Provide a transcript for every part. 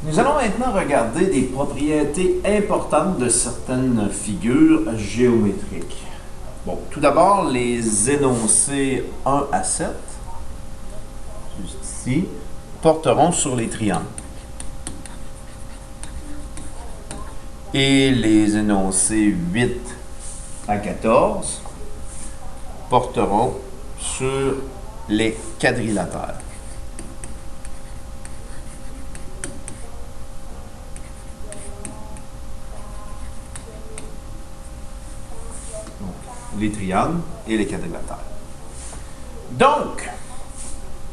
Nous allons maintenant regarder des propriétés importantes de certaines figures géométriques. Bon, tout d'abord, les énoncés 1 à 7, juste ici, porteront sur les triangles. Et les énoncés 8 à 14 porteront sur les quadrilatères. Les triangles et les quadrilatères. Donc,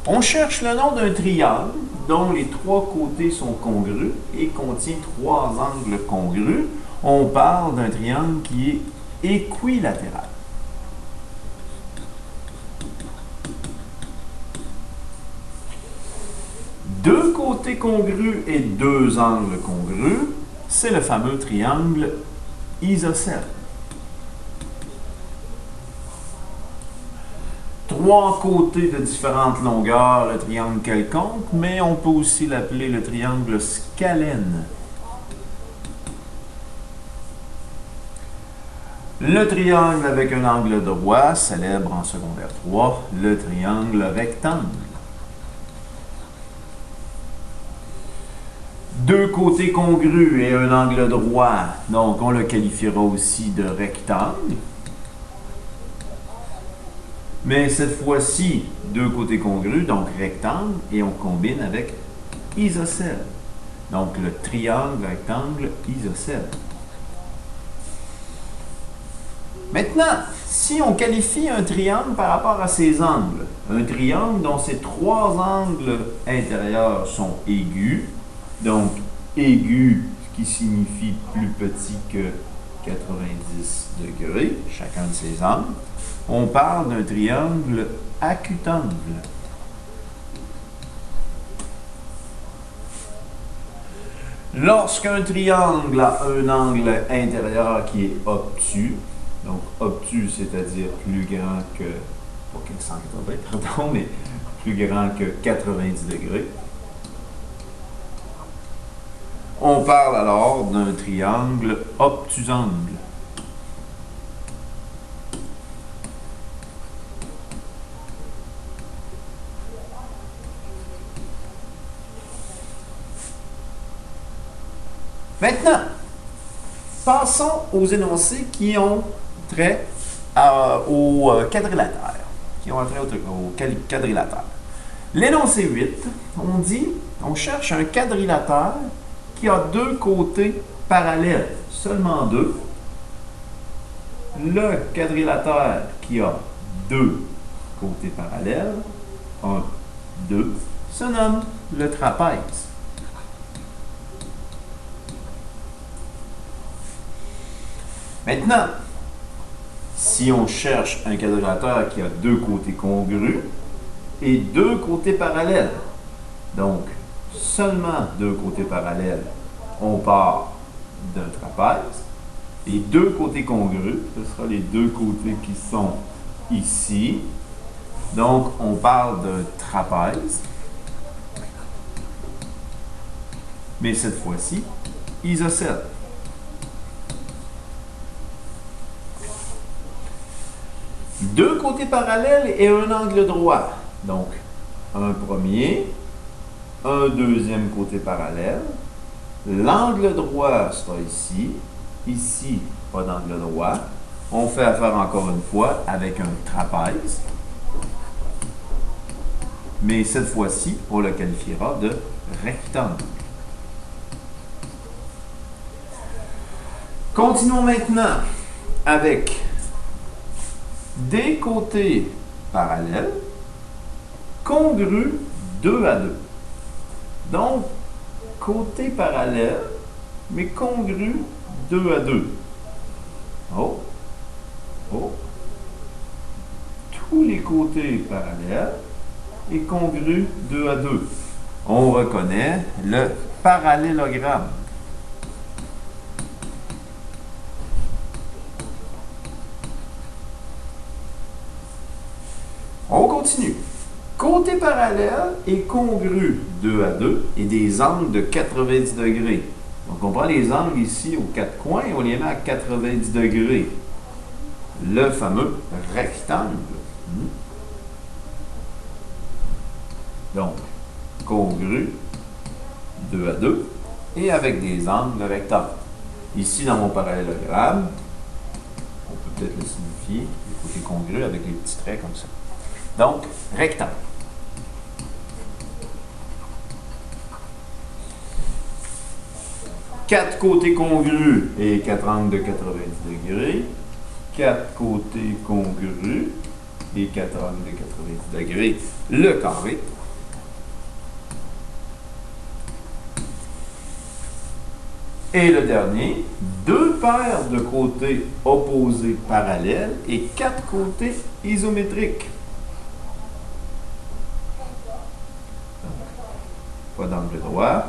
on cherche le nom d'un triangle dont les trois côtés sont congrus et contient trois angles congrus. On parle d'un triangle qui est équilatéral. Deux côtés congrus et deux angles congrus, c'est le fameux triangle isocèle. Trois côtés de différentes longueurs, le triangle quelconque, mais on peut aussi l'appeler le triangle scalène. Le triangle avec un angle droit, célèbre en secondaire 3, le triangle rectangle. Deux côtés congrus et un angle droit, donc on le qualifiera aussi de rectangle. Mais cette fois-ci, deux côtés congrus, donc rectangle, et on combine avec isocèle. Donc le triangle rectangle isocèle. Maintenant, si on qualifie un triangle par rapport à ses angles, un triangle dont ses trois angles intérieurs sont aigus, donc aigu, ce qui signifie plus petit que 90 degrés, chacun de ses angles, on parle d'un triangle acutangle. Lorsqu'un triangle a un angle intérieur qui est obtus, donc obtus, c'est-à-dire plus grand que, pas que 180, pardon, mais plus grand que 90 degrés, on parle alors d'un triangle obtusangle. Maintenant, passons aux énoncés qui ont trait au quadrilatère. Quadrilatère. L'énoncé 8, on cherche un quadrilatère qui a deux côtés parallèles, seulement deux. Le quadrilatère qui a deux côtés parallèles, 1, 2, se nomme le trapèze. Maintenant, si on cherche un quadrilatère qui a deux côtés congrus et deux côtés parallèles, donc seulement deux côtés parallèles, on part d'un trapèze. Et deux côtés congrus, ce sera les deux côtés qui sont ici. Donc, on parle d'un trapèze. Mais cette fois-ci, isocèle. Deux côtés parallèles et un angle droit. Donc, un premier, un deuxième côté parallèle. L'angle droit sera ici. Ici, pas d'angle droit. On fait affaire encore une fois avec un trapèze. Mais cette fois-ci, on le qualifiera de rectangle. Continuons maintenant avec des côtés parallèles congrus 2 à 2. Donc, côté parallèle, mais congrus 2 à 2. Oh. Tous les côtés parallèles et congrus 2 à 2. On reconnaît le parallélogramme. On continue. côtés parallèles et congrus 2 à 2 et des angles de 90 degrés. Donc, on prend les angles ici aux quatre coins et on les met à 90 degrés. Le fameux rectangle. Donc, congru 2 à 2 et avec des angles de rectangle. Ici, dans mon parallélogramme, on peut peut-être le signifier, les côtés congrus avec les petits traits comme ça. Donc, rectangle. Quatre côtés congrus et quatre angles de 90 degrés. Quatre côtés congrus et quatre angles de 90 degrés. Le carré. Et le dernier, deux paires de côtés opposés parallèles et quatre côtés isométriques. Pas d'angle droit.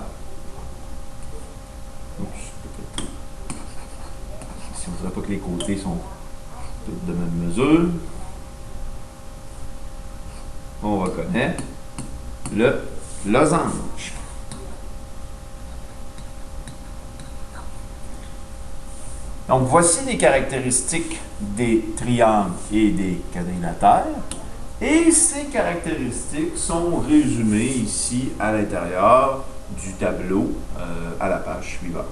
Si on ne dirait pas que les côtés sont tous de même mesure, on reconnaît le losange. Donc, voici les caractéristiques des triangles et des quadrilatères. Et ces caractéristiques sont résumées ici à l'intérieur du tableau à la page suivante.